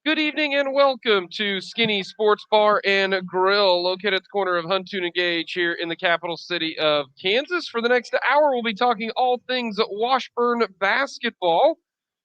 Good evening and welcome to Skinny Sports Bar and Grill, located at the corner of Huntoon and Gage here in the capital city of Kansas. For the next hour, we'll be talking all things Washburn basketball,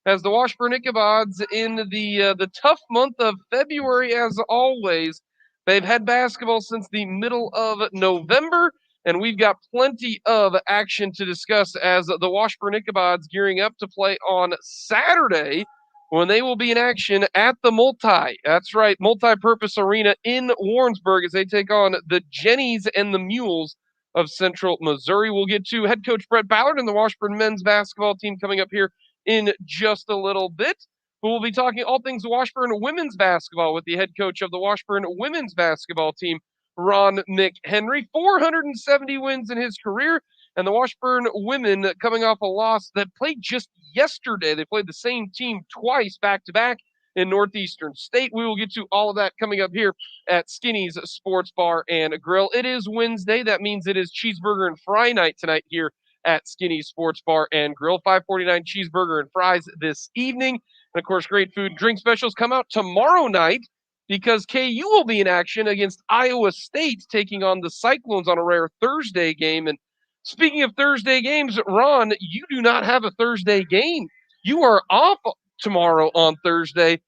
as the Washburn Ichabods in the tough month of February, as always. They've had basketball since the middle of November, and we've got plenty of action to discuss as the Washburn Ichabods gearing up to play on Saturday when they will be in action at the That's right, multi-purpose arena in Warrensburg as they take on the Jennies and the Mules of Central Missouri. We'll get to head coach Brett Ballard and the Washburn men's basketball team coming up here in just a little bit. But we'll be talking all things Washburn women's basketball with the head coach of the Washburn women's basketball team, Ron McHenry. 470 wins in his career, and the Washburn women coming off a loss that played just yesterday. They played the same team twice back to back in Northeastern State. We will get to all of that coming up here at Skinny's Sports Bar and Grill. It is Wednesday. That means it is cheeseburger and fry night tonight here at Skinny's Sports Bar and Grill. 549 cheeseburger and fries this evening. And of course, great food and drink specials come out tomorrow night because KU will be in action against Iowa State, taking on the Cyclones on a rare Thursday game. And speaking of Thursday games, Ron, you do not have a Thursday game. You are off tomorrow on Thursday.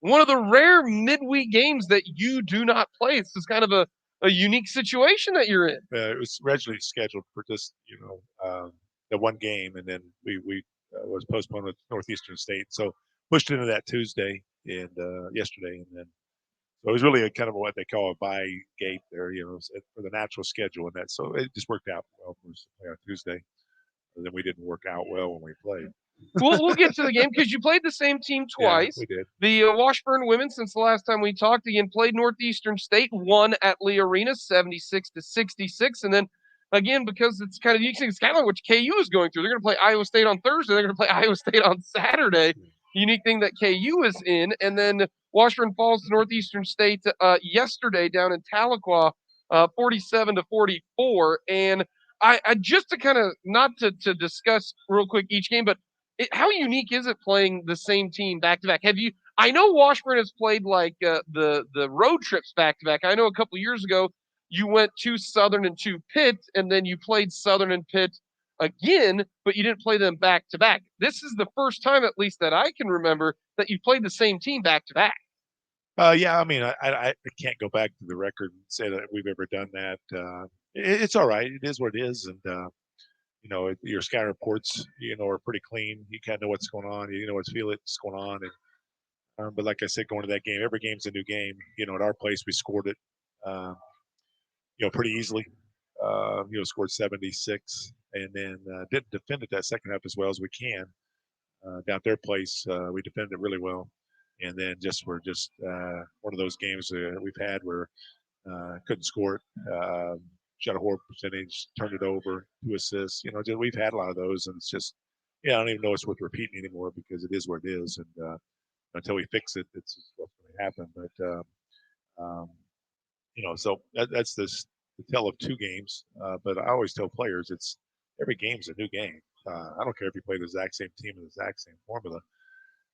One of the rare midweek games that you do not play. This is kind of a unique situation that you're in. It was originally scheduled for just the one game, and then we was postponed with Northeastern State, so pushed into that Tuesday and yesterday, and then so it was really a kind of what they call a bye gate there, for the natural schedule, and that so it just worked out well for us to play on Tuesday. And then we didn't work out well when we played. We'll get to the game because you played the same team Yeah, twice. we did. The Washburn women, since the last time we talked, again played Northeastern State, won at Lee Arena, 76-66, and then again because it's kind of it's kind of like what KU is going through. They're going to play Iowa State on Thursday. They're going to play Iowa State on Saturday. Unique thing that KU is in, and then Washburn falls to Northeastern State yesterday down in Tahlequah, 47-44, and. I just to kind of not to discuss real quick each game, but how unique is it playing the same team back to back? Have you? I know Washburn has played like the road trips back to back. I know a couple years ago you went to Southern and to Pitt, and then you played Southern and Pitt again, but you didn't play them back to back. This is the first time, at least that I can remember, that you played the same team back to back. Yeah, I mean, I can't go back to the record and say that we've ever done that. It's all right. It is what it is, and your scout reports, are pretty clean. You kind of know what's going on. You know what's going on. And but like I said, going to that game, every game's a new game. At our place, we scored it, um, pretty easily. Scored 76, and then didn't defend it that second half as well as we can. Down at their place, we defended it really well, and then we're just one of those games we've had where couldn't score it. Shot a horrible percentage, turned it over, 2 assists. We've had a lot of those, and it's just, I don't even know it's worth repeating anymore because it is what it is, and until we fix it, it's just what's going to happen. But so that's the tell of two games. But I always tell players, it's every game's a new game. I don't care if you play the exact same team in the exact same formula.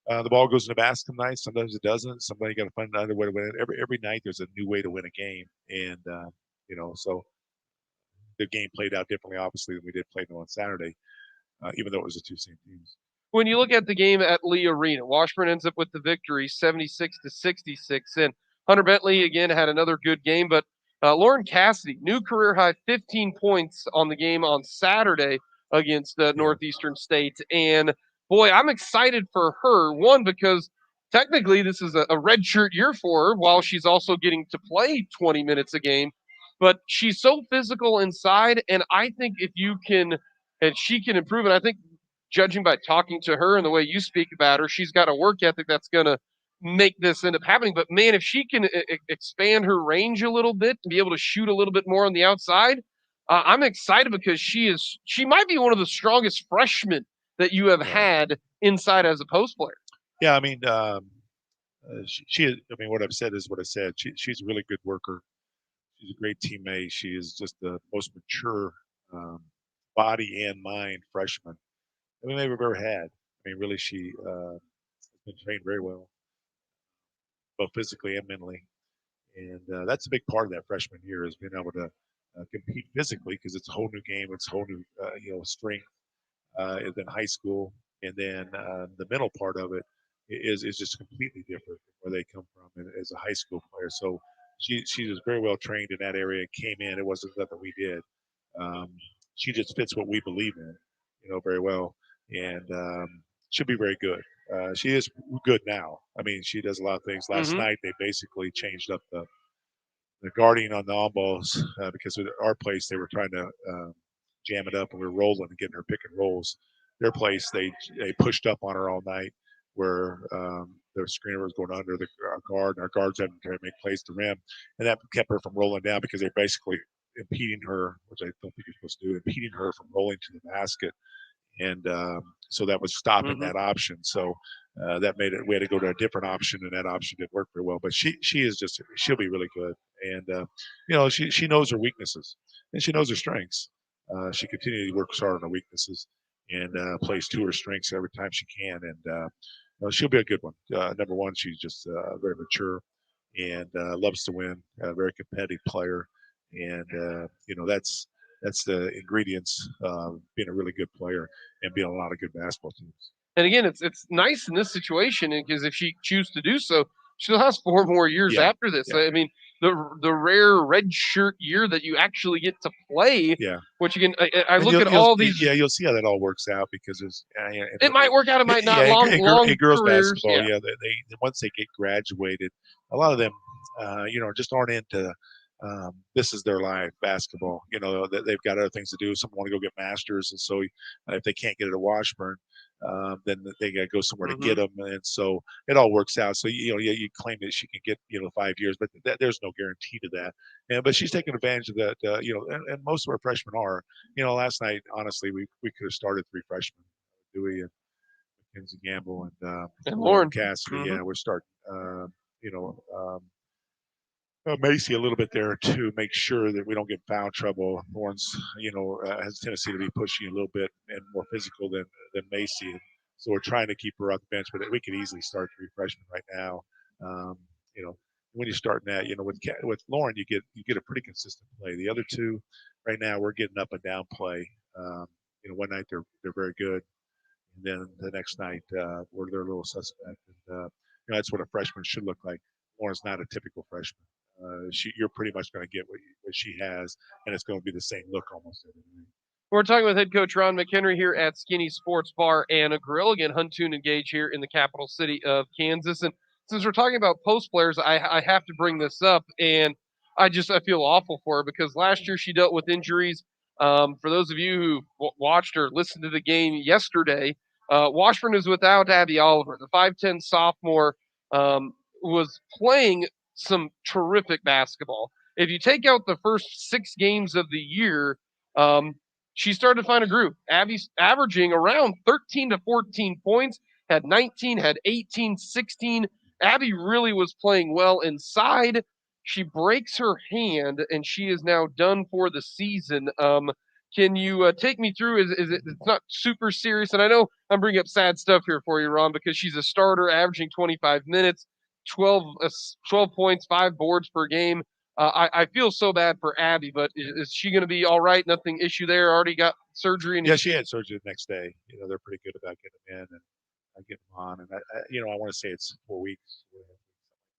The ball goes in the basket some nights, sometimes it doesn't. Somebody got to find another way to win it. Every night there's a new way to win a game, and so the game played out differently, obviously, than we did play on Saturday, even though it was the two same teams. When you look at the game at Lee Arena, Washburn ends up with the victory, 76-66, and Hunter Bentley again had another good game, but Lauren Cassidy, new career high, 15 points on the game on Saturday against Northeastern State, and boy, I'm excited for her. One, because technically this is a redshirt year for her, while she's also getting to play 20 minutes a game. But she's so physical inside, and I think if you can, and she can improve, and I think judging by talking to her and the way you speak about her, she's got a work ethic that's going to make this end up happening. But man, if she can expand her range a little bit and be able to shoot a little bit more on the outside, I'm excited because she might be one of the strongest freshmen that you have had inside as a post player. Yeah, I mean, she is. I mean, what I've said is what I said. She's a really good worker. She's a great teammate. She is just the most mature body and mind freshman I mean, they've ever had. I mean, really, she has been trained very well. both physically and mentally. And that's a big part of that freshman year is being able to compete physically because it's a whole new game, it's a whole new strength than high school, and then the mental part of it is just completely different from where they come from as a high school player. So she was very well trained in that area. Came in, it wasn't nothing we did. Um, she just fits what we believe in, very well, and she'll be very good. She is good now. I mean, she does a lot of things. Last Mm-hmm. night they basically changed up the guarding on the on balls because at our place they were trying to jam it up and we were rolling and getting her pick and rolls. Their place they pushed up on her all night where their screener was going under the guard and our guards had to make plays to rim and that kept her from rolling down because they basically impeding her, which I don't think you're supposed to do, impeding her from rolling to the basket and so that was stopping Mm-hmm. that option. So that made it. We had to go to a different option, and that option didn't work very well. But she is just she'll be really good, and she knows her weaknesses and she knows her strengths. She continually works hard on her weaknesses and plays to her strengths every time she can, and she'll be a good one. Number one, she's just very mature and loves to win. A very competitive player, and that's the ingredients of being a really good player and being on a lot of good basketball teams. And again, it's nice in this situation because if she chooses to do so, she still has 4 more years Yeah, after this. yeah, I mean, the rare red shirt year that you actually get to play, yeah. which again, I And look at all these. you'll see how that all works out because there's It might work out, it might not. yeah, Long in girls careers, basketball, yeah. yeah, they once they get graduated, a lot of them, just aren't into. This is their life, basketball. They've got other things to do. Some want to go get masters, and so if they can't get it at Washburn, then they got to go somewhere to Mm-hmm. get them, and so it all works out. So you claim that she can get 5 years, but there's no guarantee to that. But she's taking advantage of that. And most of our freshmen are. Last night, honestly, we could have started 3 freshmen, Dewey and Mackenzie Gamble and And Lauren Lauren. Cassidy. Mm-hmm. Yeah, we're starting. You know, Macy a little bit there to make sure that we don't get foul trouble. Lauren's, has a tendency to be pushy a little bit and more physical than Macy. So we're trying to keep her off the bench, but we could easily start 3 freshmen right now. Um, you know, when you're starting that, with Lauren, you get a pretty consistent play. The other 2, right now, we're getting up and down play. One night they're very good, and then the next night they're a little suspect. And that's what a freshman should look like. Lauren's not a typical freshman. You're pretty much going to get what she has, and it's going to be the same look almost every night. We're talking with head coach Ron McHenry here at Skinny Sports Bar and a Grill. Again, Huntoon and Gage here in the capital city of Kansas. And since we're talking about post players, I have to bring this up. And I feel awful for her because last year she dealt with injuries. For those of you who watched or listened to the game yesterday, Washburn is without Abby Oliver. The 5'10 sophomore was playing some terrific basketball. If you take out the first 6 games of the year, um, she started to find a groove. Abby's averaging around 13 to 14 points, had 19, had 18, 16. Abby really was playing well inside. She breaks her hand, and she is now done for the season. Can you take me through? Is it? It's not super serious, and I know I'm bringing up sad stuff here for you, Ron, because she's a starter, averaging 25 minutes, 12 points, 5 boards per game. I feel so bad for Abby, but is she going to be all right? Nothing issue there. Already got surgery, and Yeah, she had surgery the next day. They're pretty good about getting them in and getting them on. And I want to say it's 4 weeks.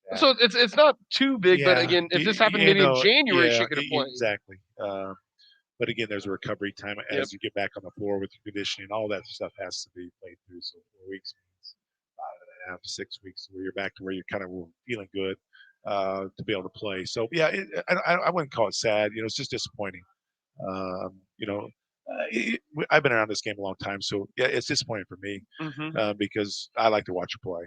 Like so it's not too big. But yeah, again, if this happened maybe in January, she yeah, could have played. exactly. But again, there's a recovery time Yep. as you get back on the floor with your conditioning. All that stuff has to be played through. So 4 weeks means 5.5 to 6 weeks where you're back to where you're kind of feeling good to be able to play. So yeah, I wouldn't call it sad. It's just disappointing. Um, you know, I've been around this game a long time, so yeah, it's disappointing for me Mm-hmm. because I like to watch her play.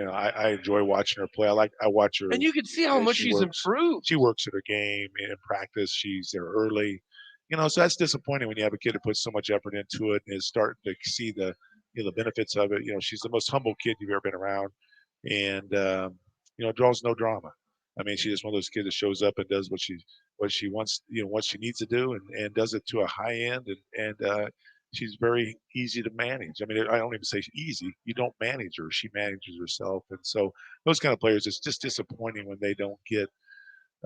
I enjoy watching her play. I watch her And you can see how as much she she's works. improved. She works at her game in practice. She's there early. So that's disappointing when you have a kid who puts so much effort into it and is starting to see the benefits of it. She's the most humble kid you've ever been around, and draws no drama. I mean, she's just one of those kids that shows up and does what she wants, what she needs to do, and does it to a high end, and she's very easy to manage. I mean, I don't even say easy. You don't manage her; she manages herself. And so those kind of players, it's just disappointing when they don't get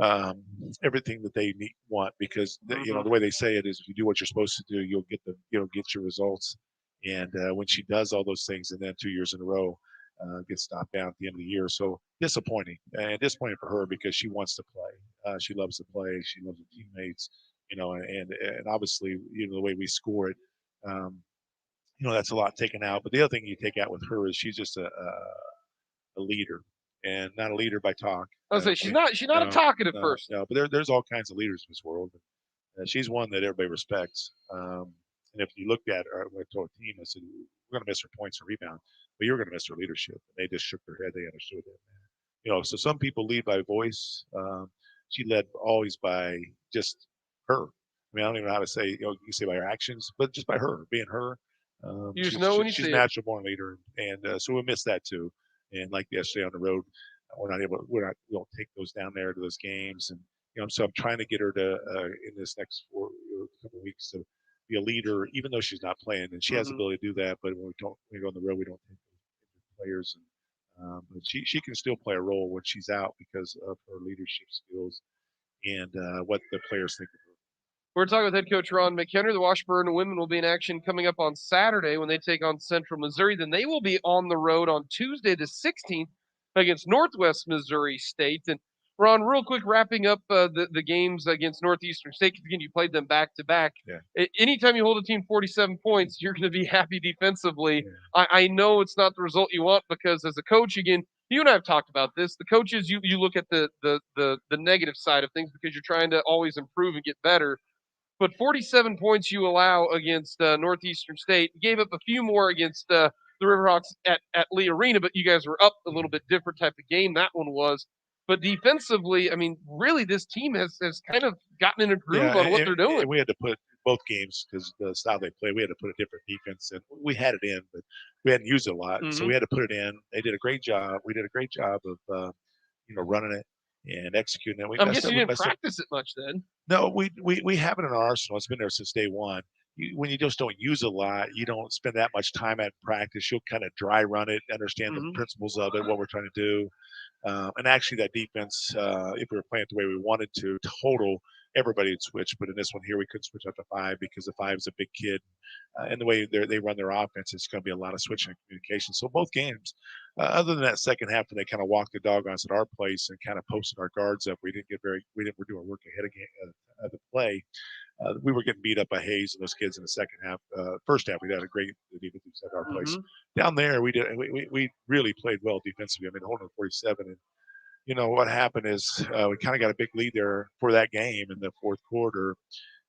um, everything that they want, because Mm-hmm. the way they say it is, if you do what you're supposed to do, you'll get your results. And when she does all those things, and then 2 years in a row gets knocked down at the end of the year, so disappointing, and disappointing for her, because she wants to play. She loves to play. She loves her teammates. And obviously, the way we score it, um, that's a lot taken out. But the other thing you take out with her is she's just a leader, and not a leader by talk. I was say she's not a No, talkative no, person. no. But there's all kinds of leaders in this world. She's one that everybody respects. And if you looked at her, I told the team, I said, we're going to miss her points and rebound, but you're going to miss her leadership. And they just shook their head. They understood it. So some people lead by voice. She led always by just her. I mean, I don't even know how to say, you can say by her actions, but just by her, being her. You just know when you She's a see it. natural born leader. And so we miss that too. And like yesterday on the road, we don't take those down there to those games. And, so I'm trying to get her to, in this next couple of weeks, to be a leader, even though she's not playing. And she has the Mm-hmm. ability to do that. But when we go on the road, we don't take those players. But she can still play a role when she's out, because of her leadership skills and what the players think of her. We're talking with head coach Ron McHenry. The Washburn women will be in action coming up on Saturday when they take on Central Missouri. Then they will be on the road on Tuesday the 16th against Northwest Missouri State. And Ron, real quick, wrapping up the games against Northeastern State, because again, you played them back to back. Yeah. Anytime you hold a team 47 points, you're going to be happy defensively. Yeah. I know it's not the result you want, because as a coach, again, you and I have talked about this. The coaches, you look at the negative side of things, because you're trying to always improve and get better. But 47 points you allow against Northeastern State. You gave up a few more against the Riverhawks at Lee Arena, but you guys were up a little bit different type of game that one was. But defensively, I mean, really, this team has kind of gotten in a Yeah, groove on what they're doing. and we had to put both games, because the style they play, we had to put a different defense, and we had it in, but we hadn't used it a lot, so Mm-hmm. we had to put it in. They did a great job. We did a great job of running it and executing it. We I'm messed guessing up. you We didn't messed up. practice it much then. No, we have it in our arsenal. It's been there since day one. When you just don't use it a lot, you don't spend that much time at practice. You'll kind of dry run it, understand the Mm-hmm. principles of it, what we're trying to do. And actually, that defense, if we were playing it the way we wanted to, total, everybody would switch. But in this one here, we couldn't switch out to five, because the five is a big kid. And the way they run their offense, it's going to be a lot of switching and communication. So both games, other than that second half, when they kind of walked the dog on us at our place and kind of posted our guards up, we didn't we're doing work ahead of the play. We were getting beat up by Hayes and those kids in the second half. First half, we had a great defensive set at our place. Mm-hmm. Down there, we really played well defensively. I mean, holding 47, and what happened is we kind of got a big lead there for that game in the fourth quarter.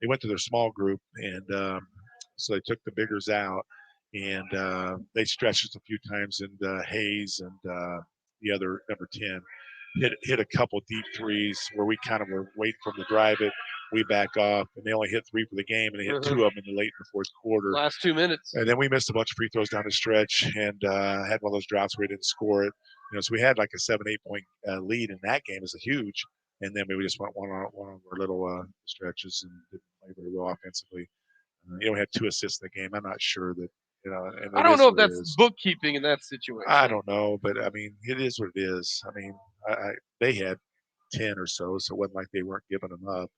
They went to their small group, and so they took the biggers out, and they stretched us a few times. And Hayes and the other number 10 hit a couple deep threes where we kind of were waiting for them to drive it. We back off, and they only hit three for the game, and they hit two of them in the late in the fourth quarter. Last 2 minutes. And then we missed a bunch of free throws down the stretch, and had one of those droughts where we didn't score it. So we had like a 7-8 point lead in that game. Is a huge. And then we just went one on our little stretches and didn't play very well offensively. We had 2 assists in the game. I'm not sure that, and I it don't is know if what it that's is. bookkeeping in that situation. I don't know, but I mean, it is what it is. I mean, they had 10 or so it wasn't like they weren't giving them up.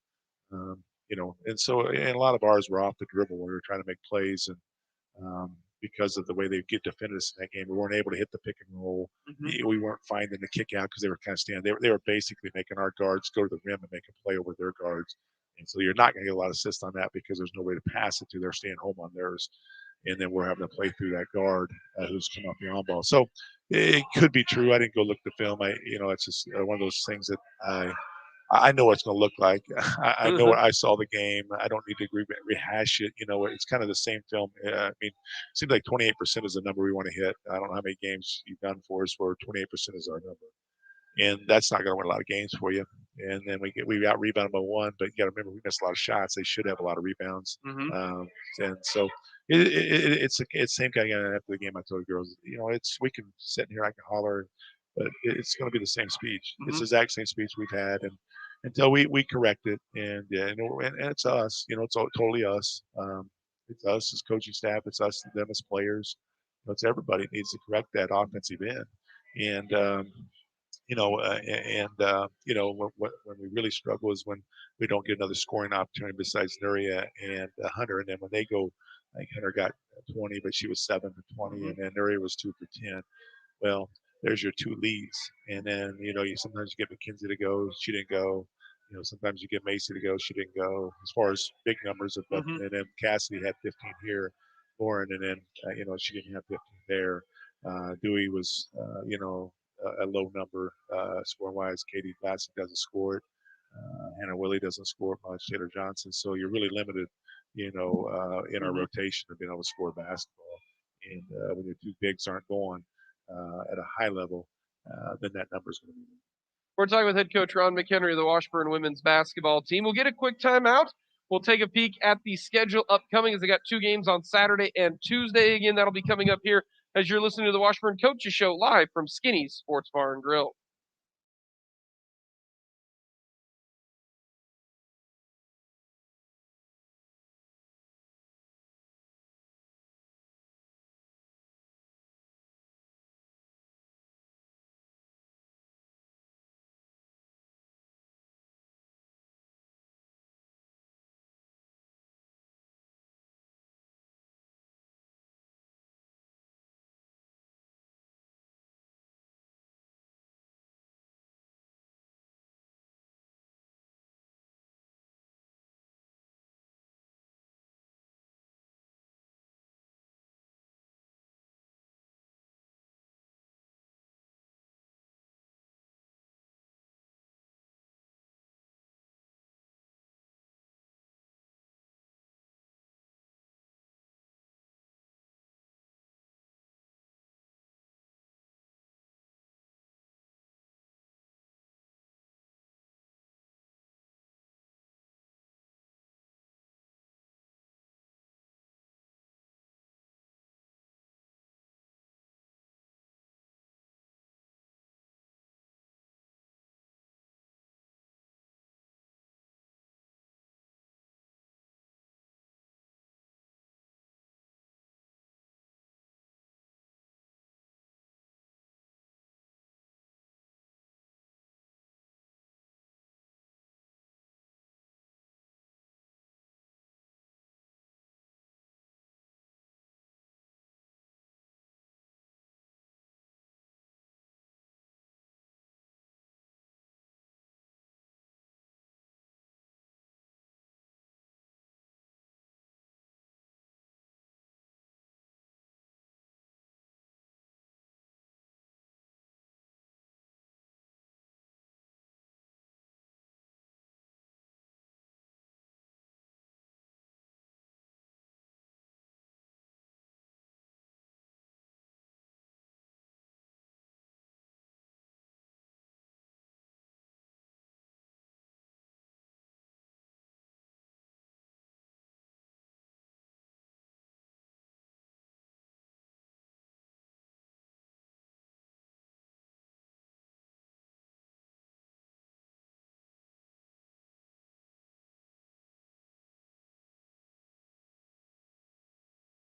And so, and a lot of ours were off the dribble. We were trying to make plays, and because of the way they get defended us in that game, we weren't able to hit the pick and roll. Mm-hmm. We weren't finding the kick out, because they were kind of standing. They were basically making our guards go to the rim and make a play over their guards. And so you're not going to get a lot of assists on that, because there's no way to pass it to. They're staying home on theirs, and then we're having to play through that guard who's come off the on ball. So it could be true. I didn't go look at the film. It's just one of those things that I know what it's going to look like. I know what I saw the game. I don't need to rehash it. It's kind of the same film. I mean, it seems like 28% is the number we want to hit. I don't know how many games you've done for us where 28% is our number, and that's not going to win a lot of games for you. And then we out rebounded by one, but you got to remember we missed a lot of shots. They should have a lot of rebounds, Mm-hmm. and so it's the same kind of after the game. I told the girls, we can sit in here, I can holler, but it's going to be the same speech. Mm-hmm. It's the exact same speech we've had, and until we correct it, and it's us. It's all, totally us. It's us as coaching staff. It's us and them as players. It's everybody needs to correct that offensive end. And when we really struggle is when we don't get another scoring opportunity besides Nuria and Hunter. And then when they go, I think Hunter got 20, but she was 7 for 20, and then Nuria was 2 for 10. Well, there's your two leads. And then, you sometimes you get McKenzie to go, she didn't go. Sometimes you get Macy to go, she didn't go. As far as big numbers of, and then Cassidy had 15 here, Lauren, and then she didn't have 15 there. Dewey was, a low number score wise. Katie Bassett doesn't score it. Hannah Willie doesn't score much. Taylor Johnson. So you're really limited, in our rotation of being able to score basketball. And when your two bigs aren't going at a high level, then that number is going to be. We're talking with head coach Ron McHenry of the Washburn women's basketball team. We'll get a quick timeout. We'll take a peek at the schedule upcoming as they got 2 games on Saturday and Tuesday. Again, that'll be coming up here as you're listening to the Washburn Coaches Show live from Skinny's Sports Bar and Grill.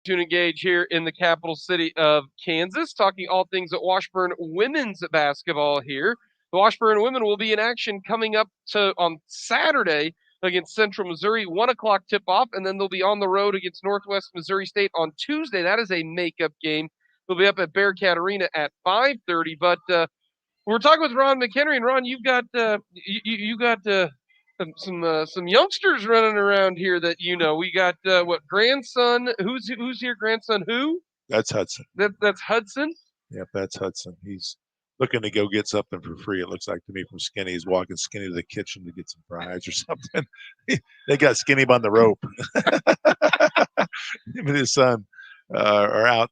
To engage here in the capital city of Kansas, talking all things at Washburn women's basketball here. The Washburn women will be in action coming up on Saturday against Central Missouri, 1 o'clock tip-off, and then they'll be on the road against Northwest Missouri State on Tuesday. That is a makeup game. They'll be up at Bearcat Arena at 5:30. But we're talking with Ron McHenry, and Ron, you've got some youngsters running around here that we got grandson who's here, grandson who? That's Hudson. That's Hudson. Yep, that's Hudson. He's looking to go get something for free. It looks like to me from Skinny. He's walking Skinny to the kitchen to get some fries or something. They got Skinny on the rope. Him and his son are out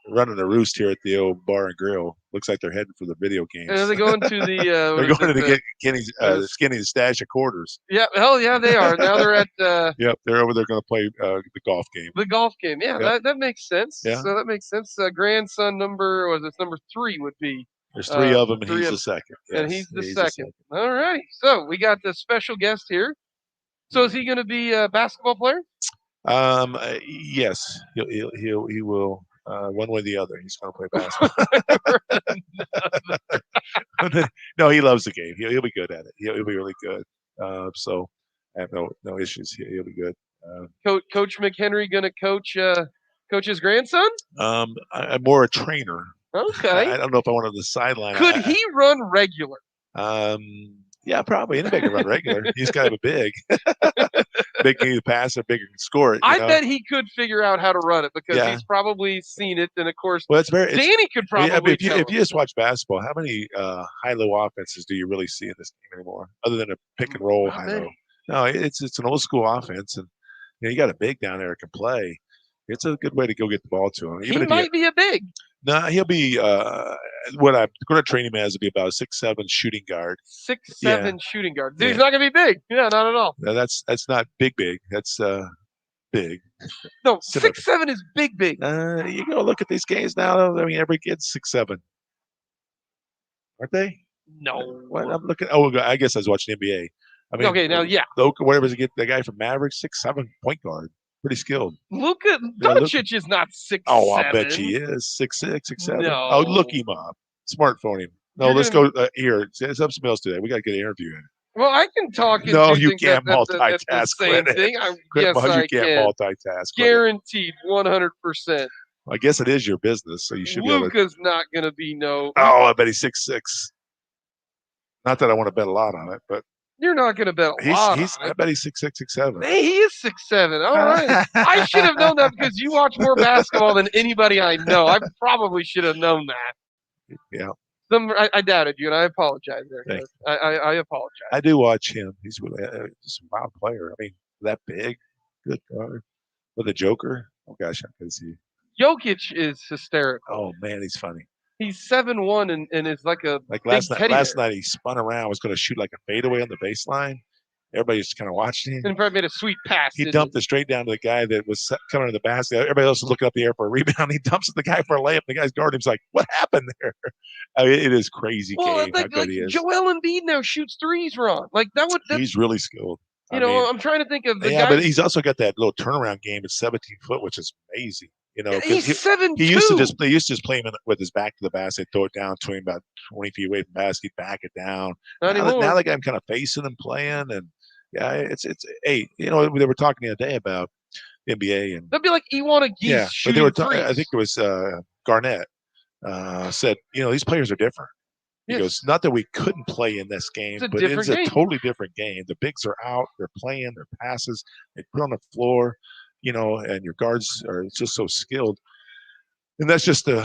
running a roost here at the old bar and grill. Looks like they're heading for the video games. And they're going to the. They're going to get Skinny's stash of quarters. Yeah, hell yeah, they are. Now they're at. Yep, they're over there going to play the golf game. The golf game, yeah, yep. that makes sense. Yeah. So that makes sense. Grandson number 3 would be. There's 3 of them, and he's the second. Yes, and he's the second. All right. So we got the special guest here. So is he going to be a basketball player? Yes, he will. One way or the other, he's going to play basketball. No, he loves the game. He'll be good at it. He'll be really good. So I have no issues. He'll be good. Coach McHenry going to coach his grandson? I'm more a trainer. Okay. I don't know if I want on the sideline. Could he run regular? Yeah, probably. Anybody can run regular. He's kind of a big. Big can pass or big can score it. I bet he could figure out how to run it because Yeah. he's probably seen it. And of course, well, Danny could probably. if you just watch basketball, how many high-low offenses do you really see in this game anymore, other than a pick and roll high-low? No, it's an old school offense, and you got a big down there that can play. It's a good way to go get the ball to him. Even he might be a big. No, he'll be what I'm going to train him as to be about a 6'7" shooting guard. 6'7" shooting guard. Dude, he's not going to be big. Yeah, not at all. No, that's not big. That's big. No, 6'7" is big. You go look at these games now. I mean, every kid's 6'7", aren't they? No. What I'm looking. Oh, I guess I was watching NBA. I mean, okay, now yeah. Whatever to get the guy from Mavericks, 6'7" point guard. Pretty skilled. Luka Doncic is not 6'7". Oh, I bet he is 6'6", 6'7". No. Oh, look him up. Smartphone him. No, let's go here. Let's have somebody else do that. We got to get an interview in. Well, I can talk. No, you can't multitask. That's the same thing. Yes, I can. Multitask. Guaranteed, 100%. I guess it is your business, so you should be able to. Luka's not going to be no. Oh, I bet he's 6'6". Not that I want to bet a lot on it, but. You're not going to bet a lot. I bet he's 6'6", 6'7". Hey, he is 6'7". All right. I should have known that because you watch more basketball than anybody I know. I probably should have known that. Yeah. I doubted you, and I apologize there. I apologize. I do watch him. He's really just a wild player. I mean, that big, good guard with a Joker. Oh gosh, I can see. Jokic is hysterical. Oh man, he's funny. He's 7'1" and is like a last night he spun around, was going to shoot like a fadeaway on the baseline. Everybody's just kind of watching him. And probably made a sweet pass. He dumped it straight down to the guy that was coming to the basket. Everybody else was looking up the air for a rebound. He dumps it to the guy for a layup. The guy's guarding him's like, "What happened there?" I mean, it is crazy. Well, how good he is. Joel Embiid now shoots threes wrong. Like that would. He's really skilled. I'm trying to think of the guy. Yeah, but he's also got that little turnaround game at 17 foot, which is amazing. He's 7'2". He used to just play him with his back to the basket, throw it down to him about 20 feet away from the basket, back it down. Now the guy I'm kind of facing and playing, and yeah, it's hey, they were talking the other day about the NBA, and that'd be like Iwana Geese. Yeah, but they were I think it was Garnett said, these players are different. He goes, not that we couldn't play in this game, but it's a totally different game. The bigs are out, they're playing, their passes, they put on the floor. And your guards are just so skilled. And that's just the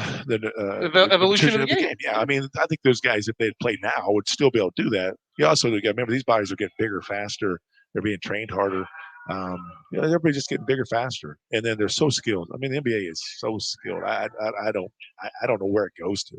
evolution of the game. Yeah, I mean, I think those guys, if they'd played now, would still be able to do that. You also got remember these bodies are getting bigger, faster. They're being trained harder. Everybody's just getting bigger, faster, and then they're so skilled. I mean, the NBA is so skilled. I don't know where it goes to.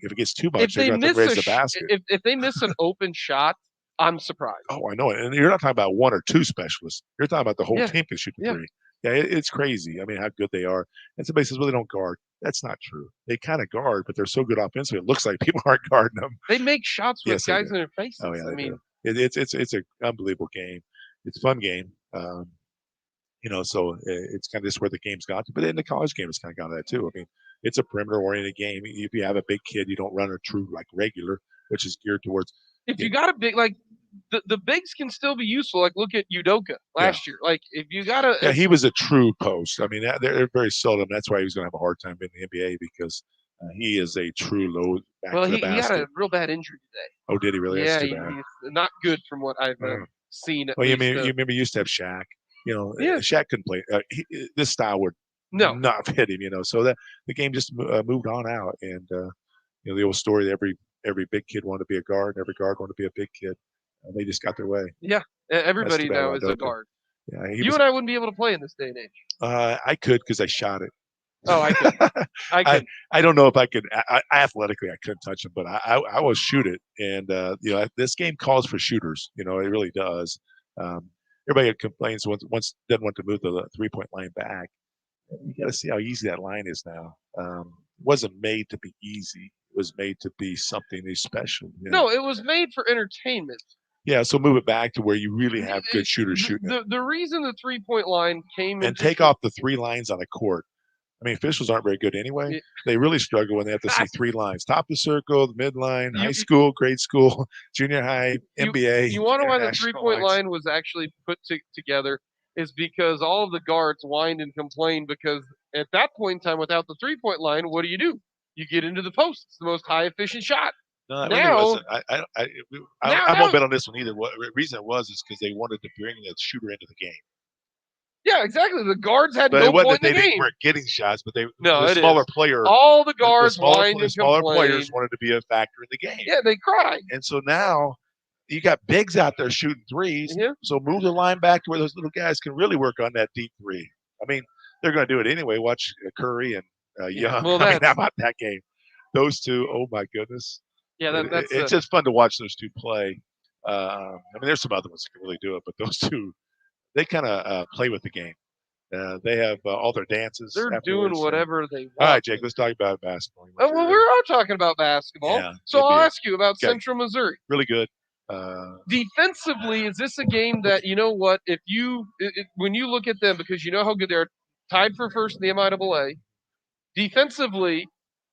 If it gets too much, they're going to raise the basket. If they miss an open shot, I'm surprised. Oh, I know it. And you're not talking about one or two specialists. You're talking about the whole team can shoot the three. Yeah, it's crazy. I mean, how good they are. And somebody says, well, they don't guard. That's not true. They kind of guard, but they're so good offensively. It looks like people aren't guarding them. They make shots with guys in their faces. Oh, yeah, I mean, it's an unbelievable game. It's a fun game. So it's kind of just where the game's got to. But in the college game, it's kind of got to that too. I mean, it's a perimeter-oriented game. If you have a big kid, you don't run a true regular, which is geared towards. If you got a big the bigs can still be useful. Like look at Udoka last year. Like if you got a he was a true post. I mean, they're very seldom. That's why he was going to have a hard time in the NBA because he is a true low back to the basket. He had a real bad injury today. Oh, did he really? Yeah, he's not good from what I've seen. Well, you remember you used to have Shaq. Shaq couldn't play. This style would not fit him. So that the game just moved on out, and the old story that every big kid wanted to be a guard, and every guard wanted to be a big kid. They just got their way. Yeah, everybody now is a guard. Yeah, and I wouldn't be able to play in this day and age. I could because I shot it. Oh, I could. I don't know if I could. Athletically, I couldn't touch him, but I will shoot it. And this game calls for shooters. It really does. Everybody complains once doesn't want to move the 3-point line back. You got to see how easy that line is now. It wasn't made to be easy. It was made to be something special. No, it was made for entertainment. Yeah, so move it back to where you really have good shooters shooting it. The reason the 3-point line came And take off the 3 lines on a court. I mean, officials aren't very good anyway. Yeah. They really struggle when they have to see 3 lines: top of the circle, the midline, high school, grade school, junior high, NBA. You want to know why the 3-point line was actually put together is because all of the guards whined and complained because at that point in time, without the 3-point line, what do? You get into the post. It's the most high efficient shot. No, it really wasn't. I won't bet on this one either. What the reason it was is because they wanted to bring the shooter into the game. Yeah, exactly. The guards had no point in the game. They weren't getting shots, but the smaller player. All the guards whined and smaller complained. Players wanted to be a factor in the game. Yeah, they cried. And so now you got bigs out there shooting threes. Yeah. So move the line back to where those little guys can really work on that deep three. I mean, they're going to do it anyway. Watch Curry and Young. Well, I mean, how about that game? Those two, oh my goodness. Yeah, it's just fun to watch those two play. I mean, there's some other ones that can really do it, but those two, they kind of play with the game. They have all their dances. They're doing whatever they want. All right, Jake, let's talk about basketball. Oh, well, we're all talking about basketball. Yeah, so I'll ask you about Central Missouri. Really good. Defensively, is this a game that, you know what, when you look at them, because you know how good they are, tied for first in the MIAA, defensively,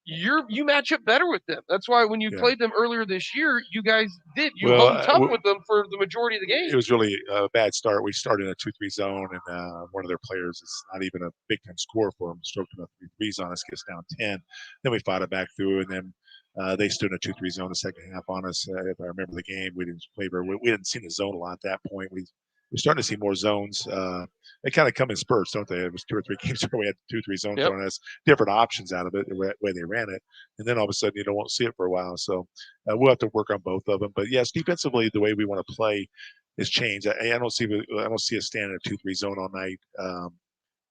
you match up better with them. That's why when you played them earlier this year, you guys did. You hung tough with them for the majority of the game. It was really a bad start. We started in a 2-3 zone, and one of their players is not even a big time scorer for them. Stroked enough 3 threes on us, gets down 10. Then we fought it back through, and then they stood in a 2-3 zone the second half on us. If I remember the game, we didn't play very. We didn't see the zone a lot at that point. We're starting to see more zones. They kind of come in spurts, don't they? It was 2 or 3 games where we had 2-3 zones thrown us, different options out of it, the way they ran it. And then all of a sudden, you won't see it for a while. So we'll have to work on both of them. But yes, defensively, the way we want to play has changed. I don't see us standing in a 2-3 zone all night,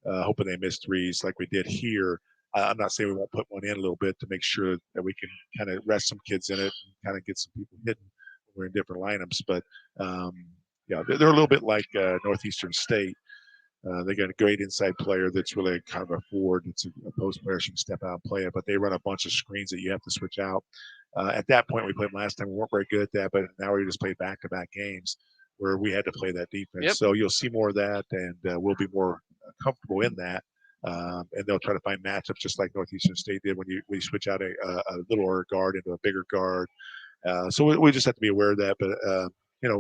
hoping they miss threes like we did here. I'm not saying we won't put one in a little bit to make sure that we can kind of rest some kids in it and kind of get some people hidden when we're in different lineups. But they're a little bit like Northeastern State. They got a great inside player that's really kind of a forward. It's a post player. She can step out and play it, but they run a bunch of screens that you have to switch out. At that point, we played them last time. We weren't very good at that, but now we just play back-to-back games where we had to play that defense. So you'll see more of that, and we'll be more comfortable in that. And they'll try to find matchups just like Northeastern State did when you switch out a littler guard into a bigger guard. So we just have to be aware of that, but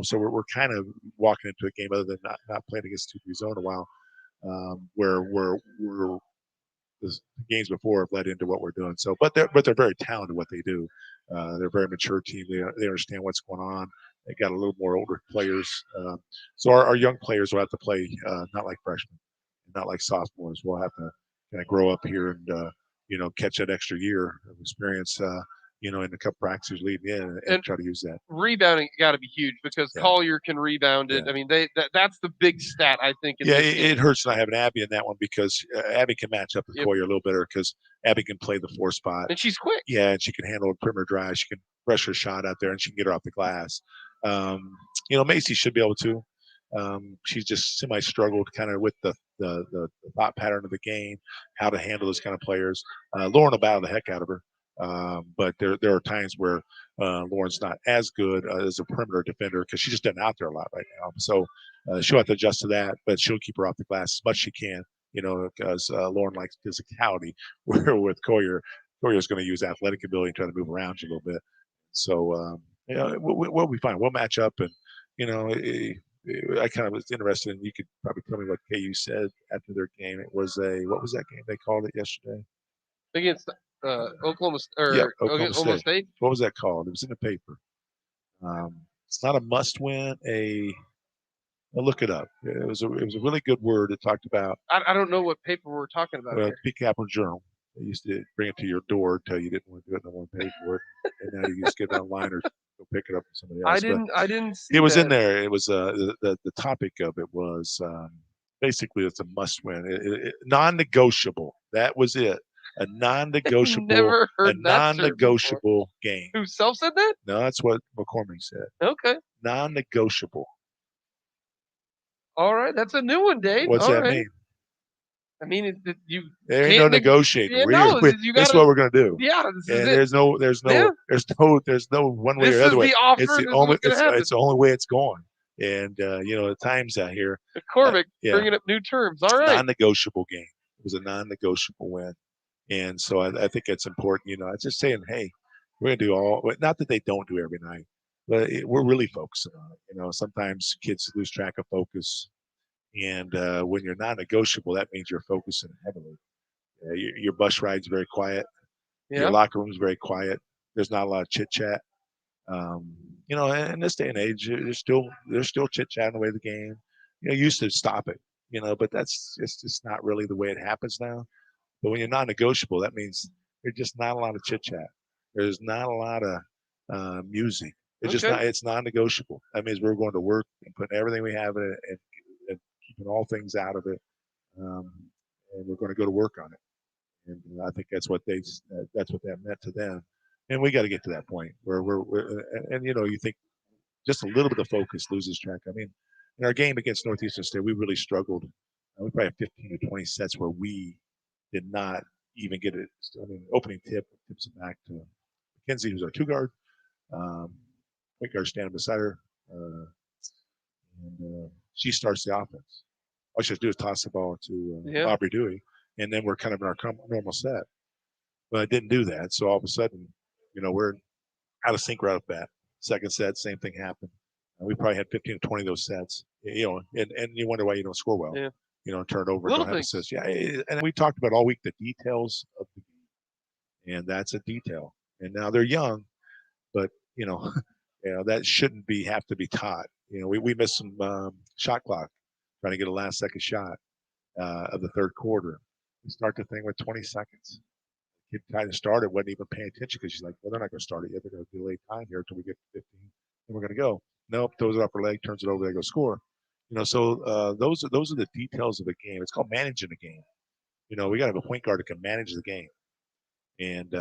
so we're kind of walking into a game other than not playing against 2-3 zone a while, where the games before have led into what we're doing. So, but they're very talented at what they do. They're a very mature team. They understand what's going on. They got a little more older players. So our young players will have to play not like freshmen, not like sophomores. We'll have to kind of grow up here and catch that extra year of experience. In the cup practices leading in and try to use that. Rebounding got to be huge because Collier can rebound it. I mean, that's the big stat, I think. It hurts not having Abby in that one because Abby can match up with Collier a little better because Abby can play the 4 spot. And she's quick. Yeah, and she can handle a perimeter drive. She can rush her shot out there, and she can get her off the glass. Macy should be able to. She's just semi-struggled kind of with the thought pattern of the game, how to handle those kind of players. Lauren will battle the heck out of her. But there are times where Lauren's not as good as a perimeter defender because she just doesn't out there a lot right now. So she'll have to adjust to that, but she'll keep her off the glass as much as she can, because Lauren likes physicality. Where with Collier is going to use athletic ability and try to move around you a little bit. So we'll be fine. We'll match up, and I kind of was interested in. You could probably tell me what KU said after their game. It was what was that game they called it yesterday? Against Oklahoma State. What was that called? It was in the paper. It's not a must-win. I'll look it up. It was a really good word. It talked about. I don't know what paper we're talking about. Well, Peak Capital Journal. They used to bring it to your door until you didn't want to do it, no one paid for it, and now you just get online or go pick it up from somebody else. I didn't see. It was in there. It was the topic of it was basically it's a must-win, non-negotiable. That was it. A non-negotiable, game. Who self said that? No, that's what McCormick said. Okay. Non-negotiable. All right, that's a new one, Dave. What's that mean? I mean, you There ain't no can't. negotiating. Yeah, no, you This is gotta. what we're gonna do. Yeah, this is And it. Yeah, there's no one way or this the other is way. the offer. This is what's gonna happen. It's the only way it's going. And the times out here, McCormick yeah, bringing up new terms. All right. non-negotiable game. It was a non-negotiable win, and so I think it's important. I'm just saying, hey, we're gonna do all. Not that they don't do every night, but we're really focusing on it. Sometimes kids lose track of focus, and when you're non-negotiable, that means you're focusing heavily. Your bus ride's very quiet. Your Yeah. locker room's very quiet. There's not a lot of chit chat. In this day and age, there's still chit chat in the way of the game. You used to stop it, but that's just not really the way it happens now. But when you're non-negotiable, that means there's just not a lot of chit chat. There's not a lot of music. It's just Okay. not. It's non-negotiable. That means we're going to work and putting everything we have in it and keeping all things out of it, and we're going to go to work on it. And I think that's what that meant to them. And we got to get to that point where you think just a little bit of focus loses track. I mean, in our game against Northeastern State, we really struggled. We probably had 15 to 20 sets where we did not even get it. I mean, opening tips it back to Mackenzie, who's our two guard. Point guard standing beside her, and she starts the offense. All she has to do is toss the ball to Aubrey Dewey, and then we're kind of in our normal set. But I didn't do that, so all of a sudden, we're out of sync right off the bat. Second set, same thing happened. We probably had 15 to 20 of those sets, and you wonder why you don't score well. Yeah. Turn over, Little don't have things. assists. Yeah, and we talked about all week the details of the game, and that's a detail. And now they're young, but that shouldn't have to be taught. We missed some shot clock trying to get a last second shot of the third quarter. We start the thing with 20 seconds. Kid kind of started, wasn't even paying attention because she's like, well, they're not going to start it yet. They're going to delay time here until we get to 15, and we're going to go. Nope, throws it up her leg, turns it over, they go score. So those are the details of the game. It's called managing the game. We got to have a point guard that can manage the game. And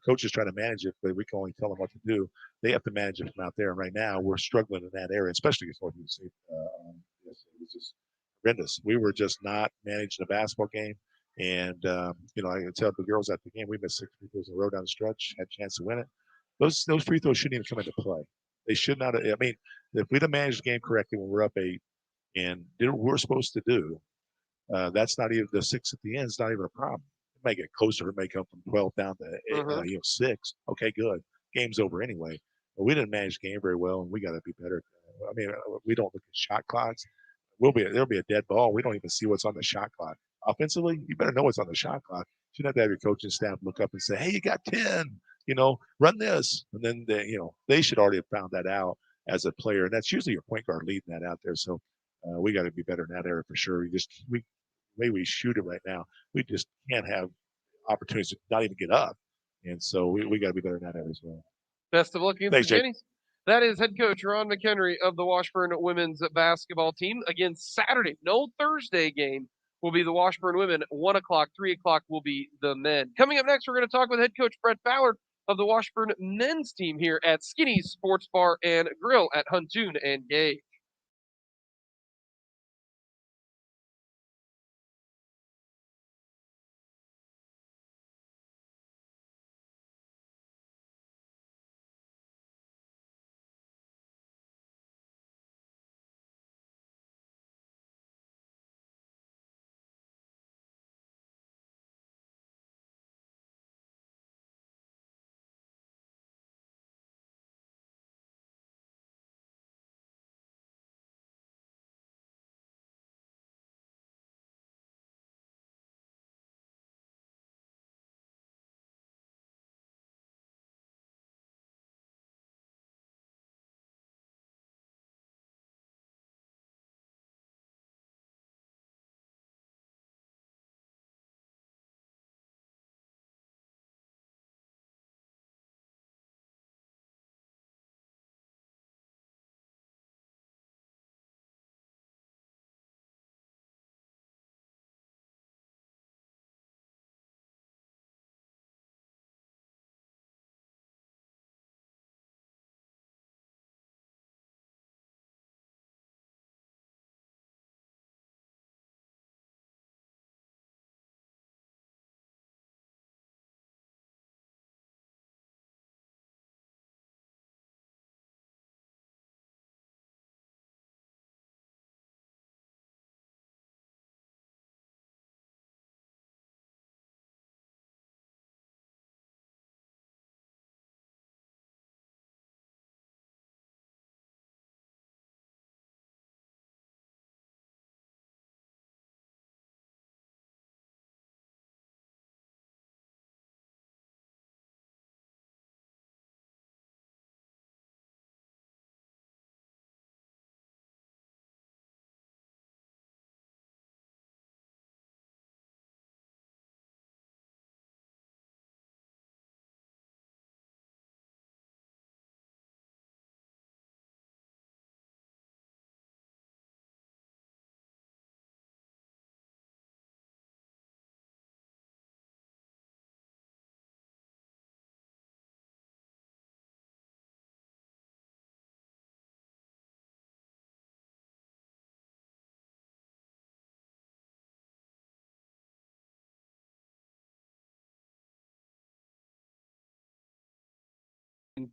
coaches try to manage it, but we can only tell them what to do. They have to manage it from out there. And right now, we're struggling in that area, especially against Northeast State. It was just horrendous. We were just not managing a basketball game. And I can tell the girls at the game, we missed 6 free throws in a row down the stretch, had a chance to win it. Those free throws shouldn't even come into play. They should not. I mean, if we'd have managed the game correctly when we're up 8 and did what we're supposed to do, that's not even the 6 at the end. It's not even a problem. It may get closer. It may come from 12 down to 6. Okay, good. Game's over anyway. But we didn't manage the game very well, and we got to be better. I mean, we don't look at shot clocks. There'll be a dead ball. We don't even see what's on the shot clock. Offensively, you better know what's on the shot clock. You shouldn't have to have your coaching staff look up and say, "Hey, you got 10. Run this." And then they should already have found that out as a player, and that's usually your point guard leading that out there. So we got to be better in that area for sure. The way we shoot it right now, we just can't have opportunities to not even get up, and so we got to be better in that area as well. Best of luck against Thanks, the Jake. Jennies. That is head coach Ron McHenry of the Washburn women's basketball team. Again, Saturday, no Thursday game will be the Washburn women. 1 o'clock, 3 o'clock will be the men. Coming up next, we're going to talk with head coach Brett Ballard of the Washburn men's team here at Skinny's Sports Bar and Grill at Huntoon and Gage.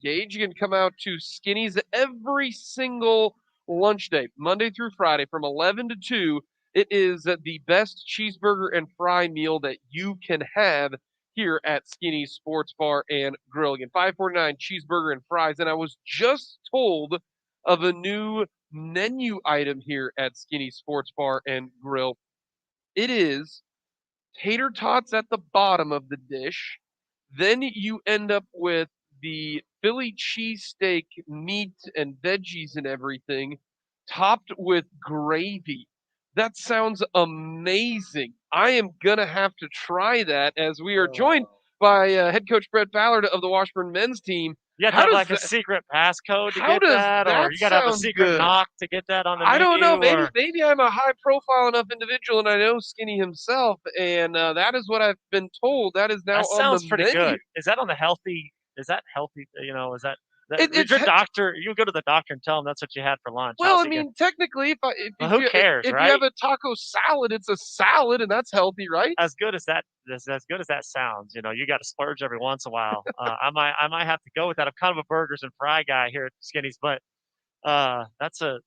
Gage. You can come out to Skinny's every single lunch day, Monday through Friday from 11 to 2. It is the best cheeseburger and fry meal that you can have here at Skinny's Sports Bar and Grill. Again, 549 cheeseburger and fries. And I was just told of a new menu item here at Skinny's Sports Bar and Grill. It is tater tots at the bottom of the dish. Then you end up with the Philly cheesesteak meat and veggies and everything, topped with gravy. That sounds amazing. I am going to have to try that as we are joined by head coach Brett Ballard of the Washburn men's team. You have to have like a secret passcode to get that, or you got to have a secret knock to get that on the menu. I don't know. Maybe I'm a high-profile enough individual, and I know Skinny himself, and that is what I've been told. That is now on the menu. That sounds pretty good. Is that on the healthy? Is that healthy? You know, is that? It's your doctor. You go to the doctor and tell him that's what you had for lunch. Well, I mean, technically, who cares, if right? you have a taco salad, it's a salad, and that's healthy, right? As good as that sounds, you know, you got to splurge every once in a while. I might have to go with that. I'm kind of a burgers and fry guy here at Skinny's, but that's a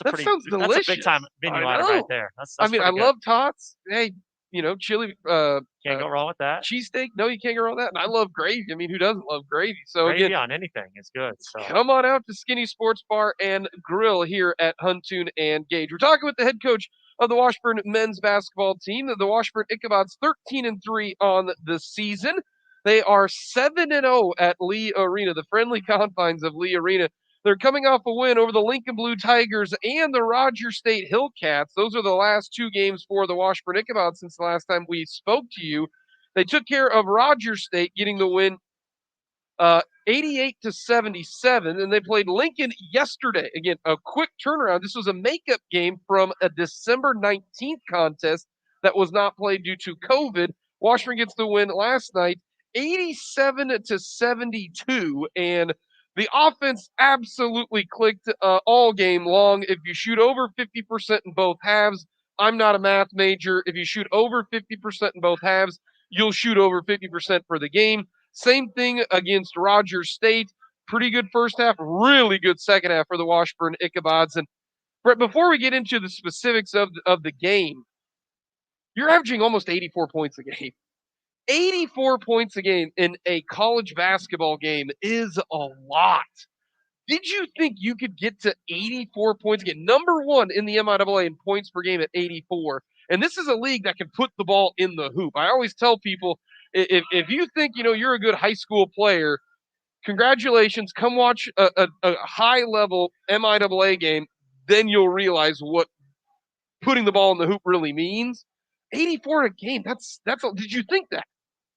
pretty sounds delicious. That's a big time menu item right there. That's I mean, I love tots. Hey, you know, chili. Can't go wrong with that. Cheesesteak, no, you can't go wrong with that. And I love gravy. I mean, who doesn't love gravy? So gravy again, on anything is good. So come on out to Skinny Sports Bar and Grill here at Huntoon and Gage. We're talking with the head coach of the Washburn men's basketball team. The Washburn Ichabod's 13-3 on the season. They are 7-0 at Lee Arena, the friendly confines of Lee Arena. They're coming off a win over the Lincoln Blue Tigers and the Roger State Hillcats. Those are the last two games for the Washburn Ichabod since the last time we spoke to you. They took care of Roger State, getting the win 88-77, and they played Lincoln yesterday. Again, a quick turnaround. This was a makeup game from a December 19th contest that was not played due to COVID. Washburn gets the win last night, 87-72, and the offense absolutely clicked all game long. If you shoot over 50% in both halves, I'm not a math major. If you shoot over 50% in both halves, you'll shoot over 50% for the game. Same thing against Rogers State. Pretty good first half, really good second half for the Washburn Ichabods. And Brett, before we get into the specifics of the game, you're averaging almost 84 points a game. 84 points a game in a college basketball game is a lot. Did you think you could get to 84 points a game? Number one in the MIAA in points per game at 84. And this is a league that can put the ball in the hoop. I always tell people, if you think you're a good high school player, congratulations. Come watch a high-level MIAA game. Then you'll realize what putting the ball in the hoop really means. 84 a game. That's. Did you think that?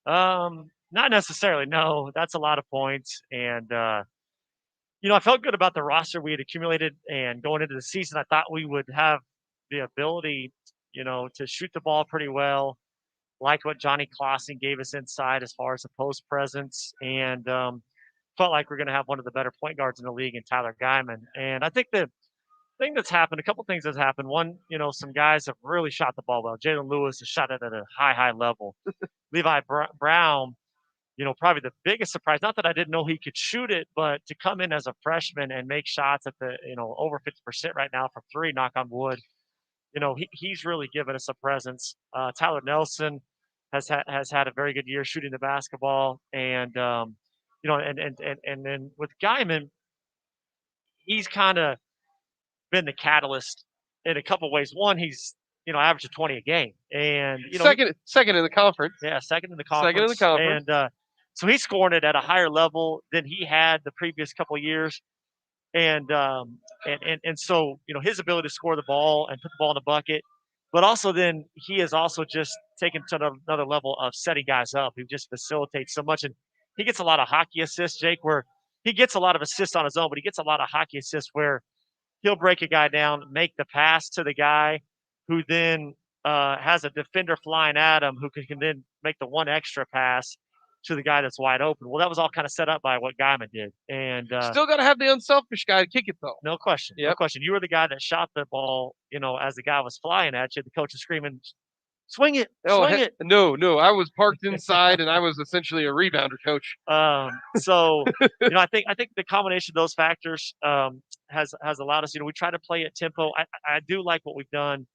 Not necessarily. No, that's a lot of points. And, I felt good about the roster we had accumulated, and going into the season, I thought we would have the ability, to shoot the ball pretty well. Liked what Johnny Clausen gave us inside as far as the post presence, and felt like we're going to have one of the better point guards in the league in Tyler Guyman. And I think the thing that's happened, a couple things that's happened. One, some guys have really shot the ball well. Jalen Lewis has shot it at a high level. Levi Brown, probably the biggest surprise, not that I didn't know he could shoot it, but to come in as a freshman and make shots at the, over 50% right now from three, knock on wood, he's really given us a presence. Tyler Nelson has had a very good year shooting the basketball. And, and then with Guyman, he's kind of been the catalyst in a couple ways. One, he's, averaging 20 a game. And, second in the conference. Yeah, second in the conference. And, so he's scoring it at a higher level than he had the previous couple of years. And so, his ability to score the ball and put the ball in the bucket, but also then he has also just taken to another level of setting guys up. He just facilitates so much. And he gets a lot of hockey assists, Jake, where he gets a lot of assists on his own, but he gets a lot of hockey assists where he'll break a guy down, make the pass to the guy who then has a defender flying at him who can then make the one extra pass to the guy that's wide open. Well, that was all kind of set up by what Guyman did. And still got to have the unselfish guy to kick it, though. No question. Yep. No question. You were the guy that shot the ball, as the guy was flying at you. The coach is screaming, swing it, Oh, swing it. no. I was parked inside, and I was essentially a rebounder, coach. So I think the combination of those factors has allowed us. We try to play at tempo. I do like what we've done in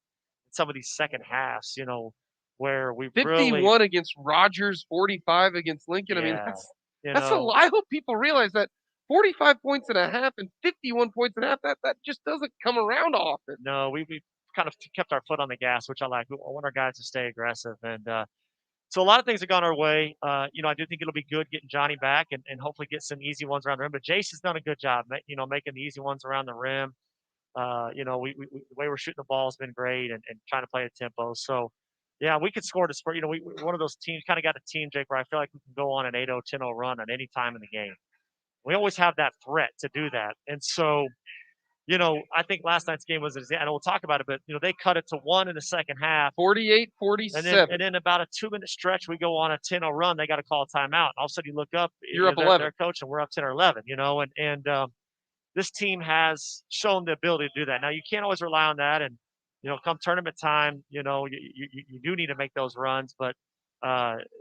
some of these second halves. Where we've really 51 against Rogers, 45 against Lincoln. I mean, yeah, that's a lot. I hope people realize that 45 points and a half and 51 points and a half, that just doesn't come around often. No, we kind of kept our foot on the gas, which I like. I want our guys to stay aggressive, and so a lot of things have gone our way. I do think it'll be good getting Johnny back and hopefully get some easy ones around the rim. But Jace has done a good job, making the easy ones around the rim. The way we're shooting the ball has been great and trying to play a tempo. So, yeah, we could score to spur. We're one of those teams, kind of got a team, Jake, where I feel like we can go on an 8-0, 10-0 run at any time in the game. We always have that threat to do that. And so, I think last night's game was an example. And we'll talk about it, but they cut it to 1 in the second half. 48-47. And then about a 2-minute stretch, we go on a 10-0 run. They got to call a timeout. And all of a sudden, you look up, You're up 11. They're coach, and we're up 10 or 11. And this team has shown the ability to do that. Now, you can't always rely on that, and come tournament time, you do need to make those runs. But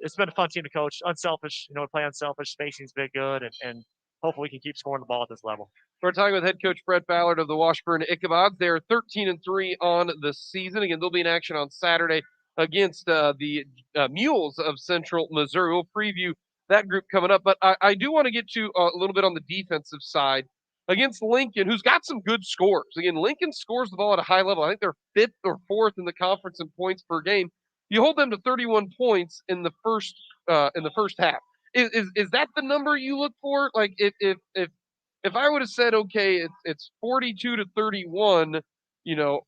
it's been a fun team to coach. Unselfish, play unselfish. Spacing's been good, and hopefully we can keep scoring the ball at this level. We're talking with head coach Brett Ballard of the Washburn Ichabods. They're 13-3 on the season. Again, they'll be in action on Saturday against the Mules of Central Missouri. We'll preview that group coming up, but I do want to get to a little bit on the defensive side against Lincoln, who's got some good scores. Again, Lincoln scores the ball at a high level. I think they're 5th or 4th in the conference in points per game. You hold them to 31 points in the first half. Is that the number you look for? Like if I would have said, okay, it's 42-31,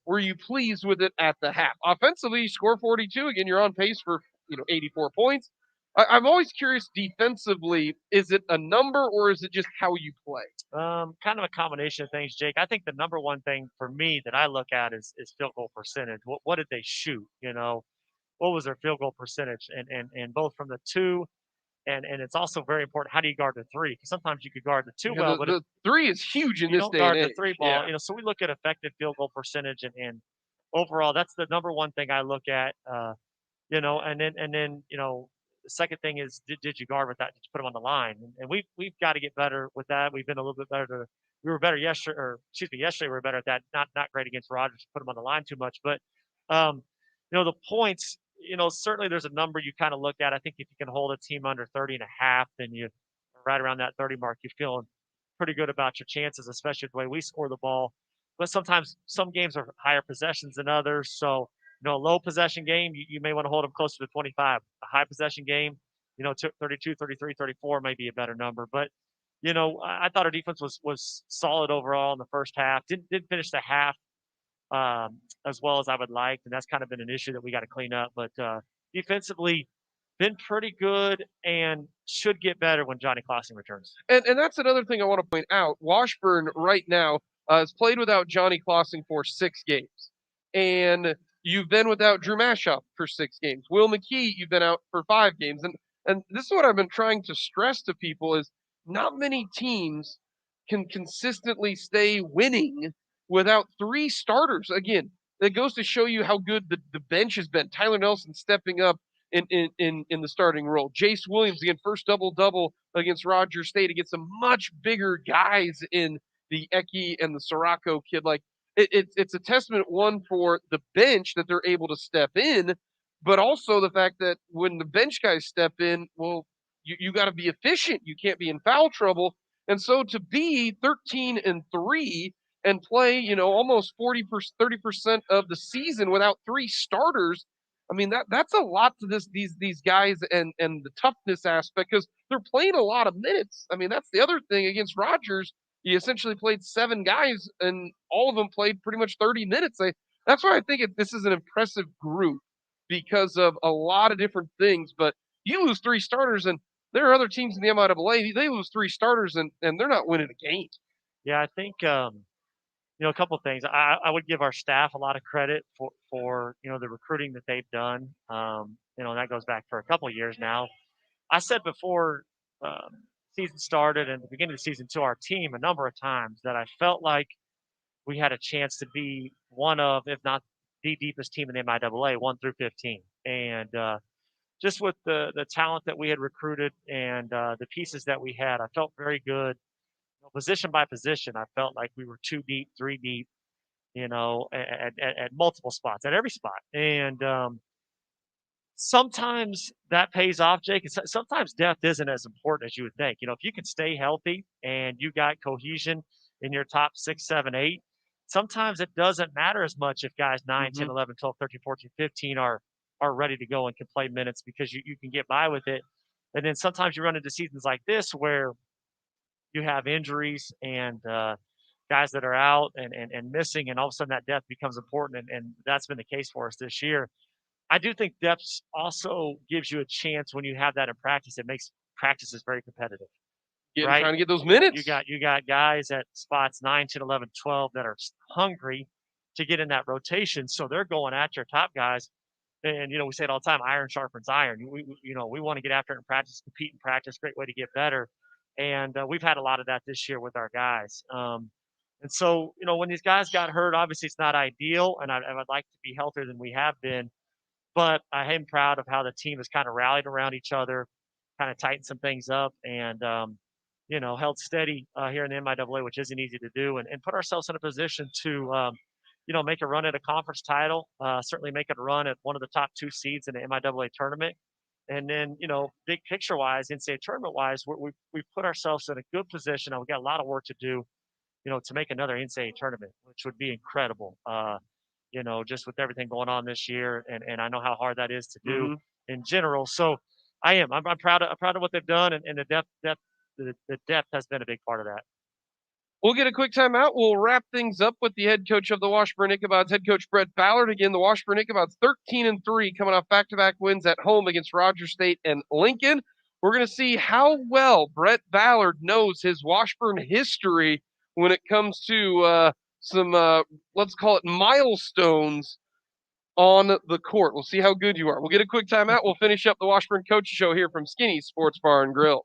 were you pleased with it at the half? Offensively, you score 42. Again, you're on pace for 84 points. I'm always curious defensively, is it a number or is it just how you play? Kind of a combination of things, Jake. I think the number one thing for me that I look at is field goal percentage. What did they shoot? What was their field goal percentage? And both from the 2 and it's also very important. How do you guard the 3? Because sometimes you could guard the 2 well, but the 3 is huge in you this don't day guard and the age. 3 ball. So we look at effective field goal percentage and overall, that's the number one thing I look at. And then the second thing is did you guard with that? Did you put them on the line? And we've got to get better with that. We've been a little bit better. We were better yesterday, yesterday we were better at that. Not great against Rogers, put them on the line too much, but the points. Certainly there's a number you kind of look at. I think if you can hold a team under 30.5, then you right around that 30 mark, you're feeling pretty good about your chances, especially with the way we score the ball. But sometimes some games are higher possessions than others. So, a low possession game, you may want to hold them closer to 25. A high possession game, 32, 33, 34 may be a better number. But, I thought our defense was solid overall in the first half. Didn't finish the half as well as I would like, and that's kind of been an issue that we got to clean up. But defensively, been pretty good and should get better when Johnny Clausen returns. And that's another thing I want to point out. Washburn right now has played without Johnny Clausen for 6 games. And you've been without Drew Mashoff for 6 games. Will McKee, you've been out for 5 games. And this is what I've been trying to stress to people is not many teams can consistently stay winning without 3 starters. Again, that goes to show you how good the bench has been. Tyler Nelson stepping up in the starting role. Jace Williams, again, first double-double against Rogers State against some much bigger guys in the Eki and the Sirocco kid. Like, it's a testament, one, for the bench that they're able to step in, but also the fact that when the bench guys step in, well, you got to be efficient. You can't be in foul trouble. And so to be 13-3 and play, almost 30% of the season without 3 starters, I mean, that's a lot to these guys and the toughness aspect because they're playing a lot of minutes. I mean, that's the other thing against Rogers. You essentially played 7 guys, and all of them played pretty much 30 minutes. That's why I think this is an impressive group because of a lot of different things. But you lose 3 starters, and there are other teams in the MIAA, they lose 3 starters, and they're not winning a game. Yeah, I think a couple of things. I would give our staff a lot of credit for the recruiting that they've done. And that goes back for a couple of years now. I said before season started and the beginning of the season to our team a number of times that I felt like we had a chance to be one of, if not the deepest team in the MIAA, 1 through 15. And just with the talent that we had recruited and the pieces that we had, I felt very good. Position by position, I felt like we were 2 deep, 3 deep, at multiple spots, at every spot. And sometimes that pays off, Jake. And sometimes depth isn't as important as you would think. If you can stay healthy and you got cohesion in your top 6, 7, 8, sometimes it doesn't matter as much if guys 9, 10, Mhm. 11, 12, 13, 14, 15 are ready to go and can play minutes because you can get by with it. And then sometimes you run into seasons like this where you have injuries and guys that are out and missing, and all of a sudden that depth becomes important. And that's been the case for us this year. I do think depth also gives you a chance when you have that in practice. It makes practices very competitive, right? Trying to get those You minutes. got you got guys at spots 9, 10, 11, 12 that are hungry to get in that rotation. So they're going at your top guys. And we say it all the time, iron sharpens iron. We want to get after it in practice, compete in practice, great way to get better. And we've had a lot of that this year with our guys. And so, when these guys got hurt, obviously it's not ideal, and I'd like to be healthier than we have been. But I am proud of how the team has kind of rallied around each other, kind of tightened some things up, and held steady here in the MIAA, which isn't easy to do, and put ourselves in a position to make a run at a conference title. Certainly make a run at one of the top 2 seeds in the MIAA tournament. And then, big picture wise, NCAA tournament wise, we've put ourselves in a good position. And we've got a lot of work to do, to make another NCAA tournament, which would be incredible. Just with everything going on this year, and I know how hard that is to do Mhm. in general. So I'm proud of what they've done, and the depth has been a big part of that. We'll get a quick timeout. We'll wrap things up with the head coach of the Washburn Ichabods, head coach Brett Ballard. Again, the Washburn Ichabods 13-3, coming off back-to-back wins at home against Rogers State and Lincoln. We're going to see how well Brett Ballard knows his Washburn history when it comes to some, let's call it milestones on the court. We'll see how good you are. We'll get a quick timeout. We'll finish up the Washburn Coach Show here from Skinny's Sports Bar and Grill.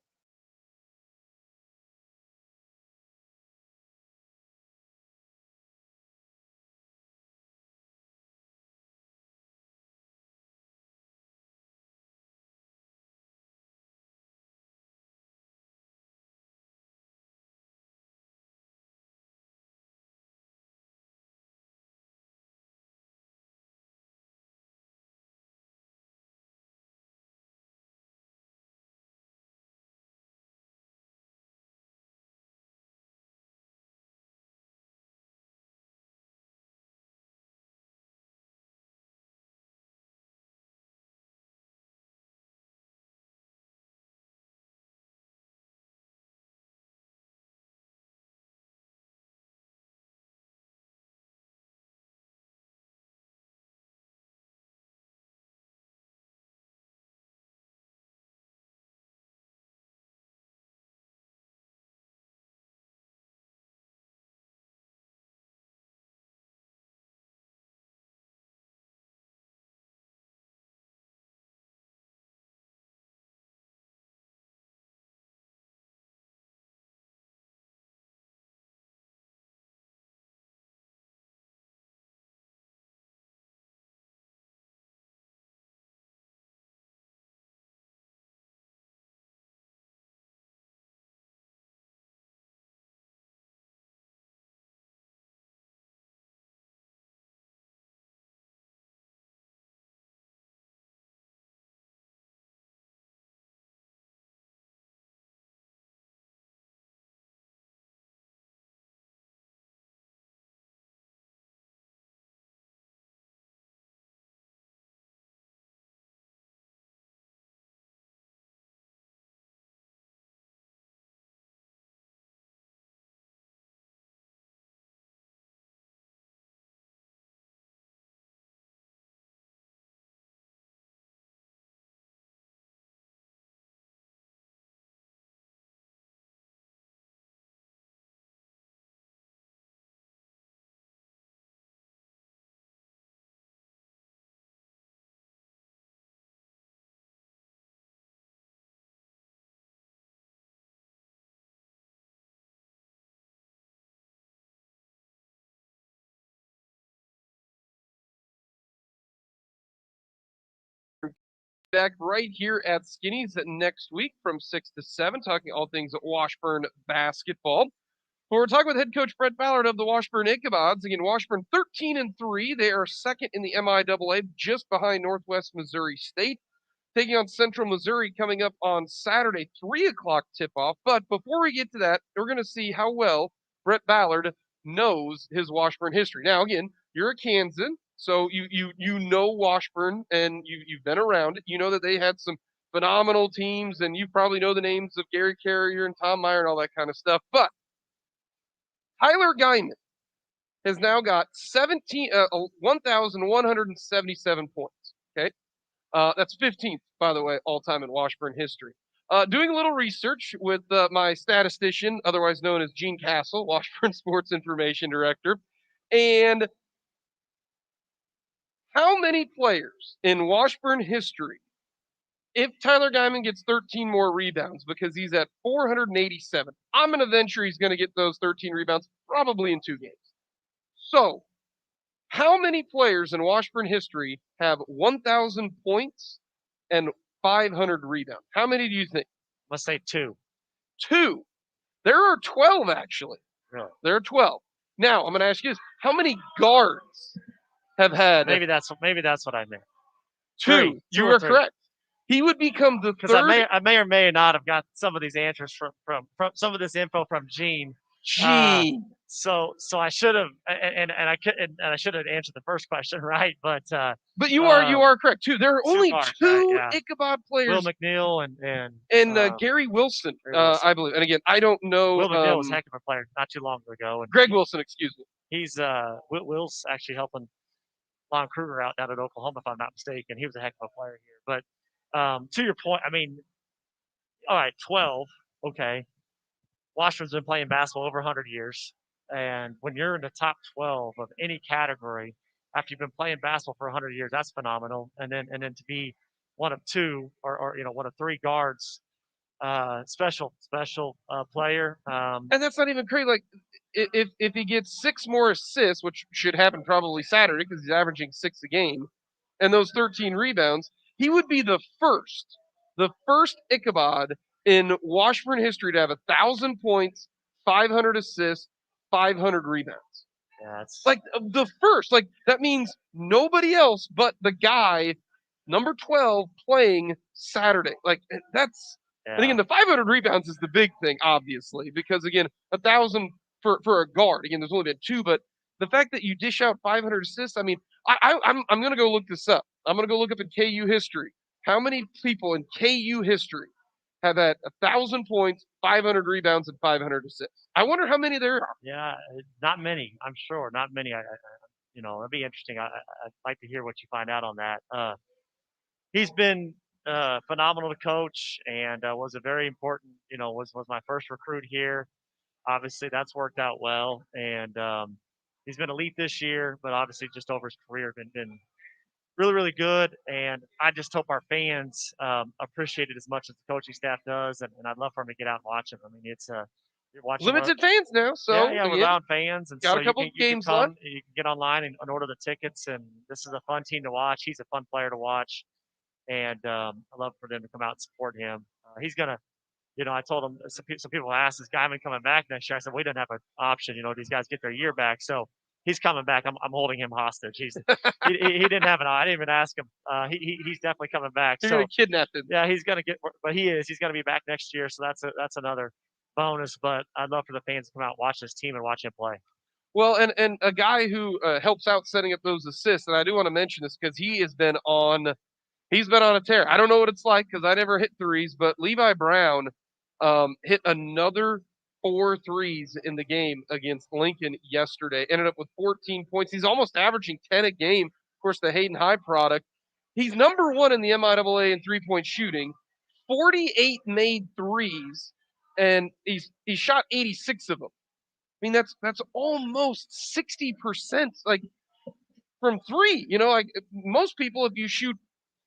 back right here at Skinny's next week from 6 to 7, talking all things Washburn basketball. We're talking with head coach Brett Ballard of the Washburn Ichabods. Again, Washburn 13-3. They are second in the MIAA, just behind Northwest Missouri State. Taking on Central Missouri coming up on Saturday, 3 o'clock tip-off. But before we get to that, we're going to see how well Brett Ballard knows his Washburn history. Now, again, you're a Kansan, so you know Washburn, and you've been around it. You know that they had some phenomenal teams, and you probably know the names of Gary Carrier and Tom Meyer and all that kind of stuff. But Tyler Guyman has now got 1,177 points, okay? That's 15th, by the way, all-time in Washburn history. Doing a little research with my statistician, otherwise known as Gene Castle, Washburn Sports Information Director. And how many players in Washburn history, if Tyler Guyman gets 13 more rebounds, because he's at 487, I'm going to venture he's going to get those 13 rebounds probably in 2 games. So, how many players in Washburn history have 1,000 points and 500 rebounds? How many do you think? Let's say 2. 2. There are 12, actually. Really? There are 12. Now, I'm going to ask you this. How many guards have had? Maybe that's what I meant. 2. 3. You are correct. He would become the Because third. I may or may not have got some of these answers from some of this info from Gene. Gene. So I should have, and I should have answered the first question right, but you are correct too. There are only guards, 2 right? Yeah. Ichabod players. Will McNeil and Gary Wilson, I believe. And again, I don't know. Will McNeil was a heck of a player not too long ago. And Greg Wilson, excuse me. He's Will's actually helping Lon Kruger out down at Oklahoma, if I'm not mistaken. He was a heck of a player here. But to your point, I mean, all right, 12, okay. Washburn's been playing basketball over 100 years. And when you're in the top 12 of any category after you've been playing basketball for 100 years, that's phenomenal. And then to be one of 2 or one of 3 guards, special player. And that's not even crazy. Like if he gets 6 more assists, which should happen probably Saturday because he's averaging 6 a game, and those 13 rebounds, he would be the first Ichabod in Washburn history to have 1,000 points, 500 assists, 500 rebounds. Yeah, it's like the first. Like that means nobody else but the guy, number 12, playing Saturday. Like that's. yeah. And again, the 500 rebounds is the big thing, obviously, because again, 1,000 for a guard. Again, there's only been 2, but the fact that you dish out 500 assists. I mean, I'm going to go look this up. I'm going to go look up in KU history. How many people in KU history have had 1,000 points, 500 rebounds, and 500 assists? I wonder how many there are. Yeah, not many. I'm sure not many. It'd be interesting. I'd like to hear what you find out on that. He's been phenomenal to coach, and was a very important. Was my first recruit here. Obviously, that's worked out well, and he's been elite this year. But obviously, just over his career, been really, really good, and I just hope our fans appreciate it as much as the coaching staff does, and I'd love for them to get out and watch him. I mean, it's you're watching Limited fans now, so yeah, we're allowed fans, and got so a couple games left. You can get online and order the tickets, and this is a fun team to watch. He's a fun player to watch, and I love for them to come out and support him. He's gonna. I told him some people asked, is Guyman coming back next year? I said we didn't have an option. These guys get their year back, so he's coming back. I'm holding him hostage. He didn't have an. I didn't even ask him. He's definitely coming back. You're gonna kidnap him. Yeah, he's gonna get. But he's gonna be back next year. So that's another bonus. But I'd love for the fans to come out and watch this team and watch him play. Well, and a guy who helps out setting up those assists, and I do want to mention this because he's been on a tear. I don't know what it's like because I never hit threes, but Levi Brown hit another 4 threes in the game against Lincoln yesterday. Ended up with 14 points. He's almost averaging 10 a game. Of course, the Hayden High product. He's number 1 in the MIAA in 3-point shooting. 48 made threes, and he shot 86 of them. I mean, that's almost 60%, like from 3. Like most people, if you shoot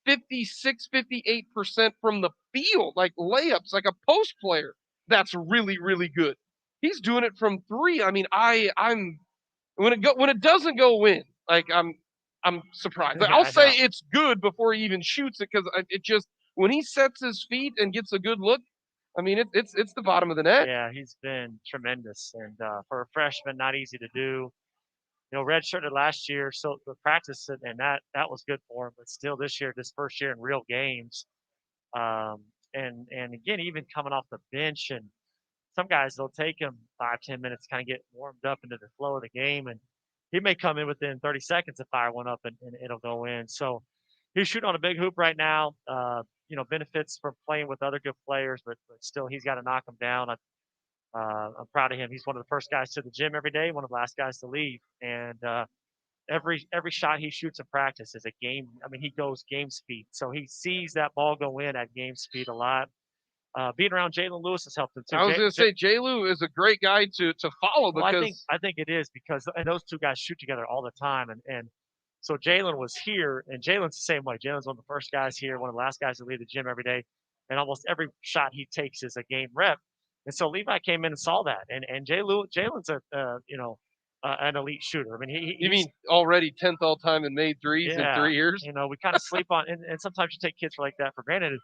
56, 58% from the field, like layups, like a post player, that's really, really good. He's doing it from 3. I mean, I'm when it doesn't go in, like I'm surprised. Yeah, I'll I say know. it's good before he even shoots it because it just when he sets his feet and gets a good look, I mean it's the bottom of the net. Yeah, he's been tremendous, and for a freshman, not easy to do. Redshirted last year, so the practice and that was good for him. But still, this year, this first year in real games, um, and again, even coming off the bench, and some guys they'll take him 5-10 minutes, to kind of get warmed up into the flow of the game, and he may come in within 30 seconds to fire one up, and it'll go in. So he's shooting on a big hoop right now. Benefits from playing with other good players, but still, he's got to knock them down. I'm proud of him. He's one of the first guys to the gym every day, one of the last guys to leave, and every shot he shoots in practice is a game. I mean, he goes game speed, so he sees that ball go in at game speed a lot. Being around Jalen Lewis has helped him too. I was going to say J. Lou is a great guy to follow well, because I think it is because and those two guys shoot together all the time, and so Jalen was here, and Jalen's the same way. Jalen's one of the first guys here, one of the last guys to leave the gym every day, and almost every shot he takes is a game rep. And so Levi came in and saw that, and Jalen's an elite shooter. I mean, you mean already 10th all time and made threes in 3 years. We kind of sleep on, and sometimes you take kids like that for granted.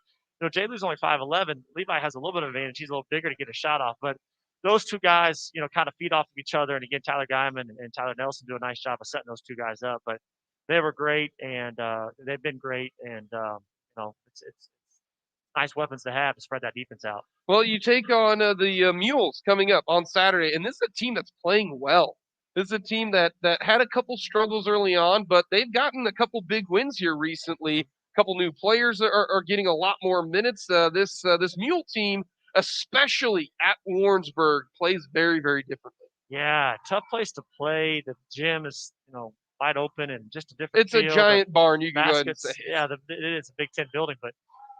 Jay Lou's only 5'11". Levi has a little bit of advantage. He's a little bigger to get a shot off, but those two guys, kind of feed off of each other. And again, Tyler Guyman and Tyler Nelson do a nice job of setting those two guys up. But they were great, and they've been great, and it's nice weapons to have to spread that defense out. Well, you take on the Mules coming up on Saturday, and this is a team that's playing well. This is a team that had a couple struggles early on, but they've gotten a couple big wins here recently. A couple new players are getting a lot more minutes. This Mule team, especially at Warrensburg, plays very, very differently. Yeah, tough place to play. The gym is, wide open and just a different It's feel. a giant barn, you can go ahead and say. Yeah, it is a Big Ten building, but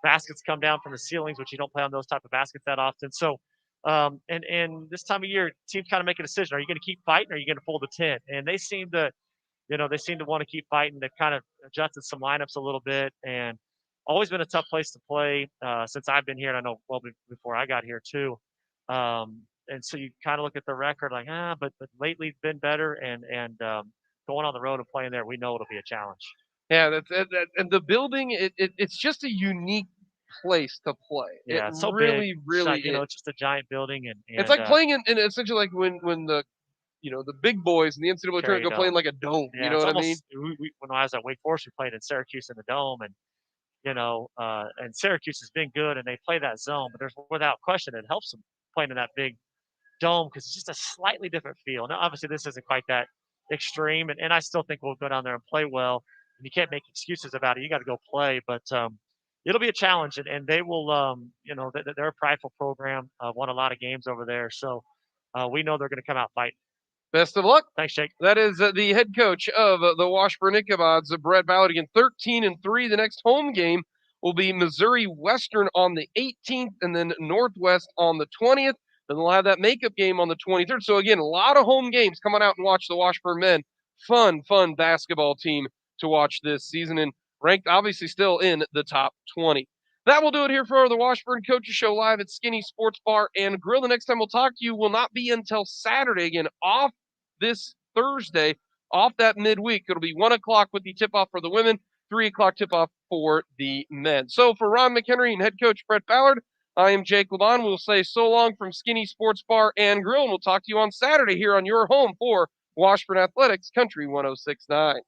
baskets come down from the ceilings, which you don't play on those type of baskets that often. So, and this time of year, teams kind of make a decision: are you going to keep fighting, or are you going to pull the tent? And they seem to want to keep fighting. They've kind of adjusted some lineups a little bit, and always been a tough place to play since I've been here. And I know well before I got here too. And so you kind of look at the record like, but lately it's been better, and going on the road and playing there, we know it'll be a challenge. Yeah, and the building, it's just a unique place to play. Yeah, it's so really, big, really, it's just a giant building, and it's like playing in essentially like when the the big boys in the NCAA tournament go play in like a dome. Yeah, you know what I mean? When I was at Wake Forest, we played in Syracuse in the dome, and and Syracuse has been good, and they play that zone, but there's without question it helps them playing in that big dome because it's just a slightly different feel. Now, obviously, this isn't quite that extreme, and I still think we'll go down there and play well. And you can't make excuses about it. You got to go play, but it'll be a challenge, and they will. They're a prideful program. Won a lot of games over there, so we know they're going to come out fighting. Best of luck. Thanks, Jake. That is the head coach of the Washburn Ichabods, Brett Ballard. Again, 13-3. The next home game will be Missouri Western on the 18th, and then Northwest on the 20th. Then they'll have that makeup game on the 23rd. So again, a lot of home games. Come on out and watch the Washburn men. Fun basketball team to watch this season, and ranked obviously still in the top 20. That will do it here for the Washburn Coaches Show live at Skinny Sports Bar and Grill. The next time we'll talk to you will not be until Saturday. Again, off this Thursday, off that midweek. It'll be 1 o'clock with the tip-off for the women, 3 o'clock tip-off for the men. So for Ron McHenry and head coach Brett Ballard, I am Jake Laban. We'll say so long from Skinny Sports Bar and Grill, and we'll talk to you on Saturday here on your home for Washburn Athletics Country 106.9.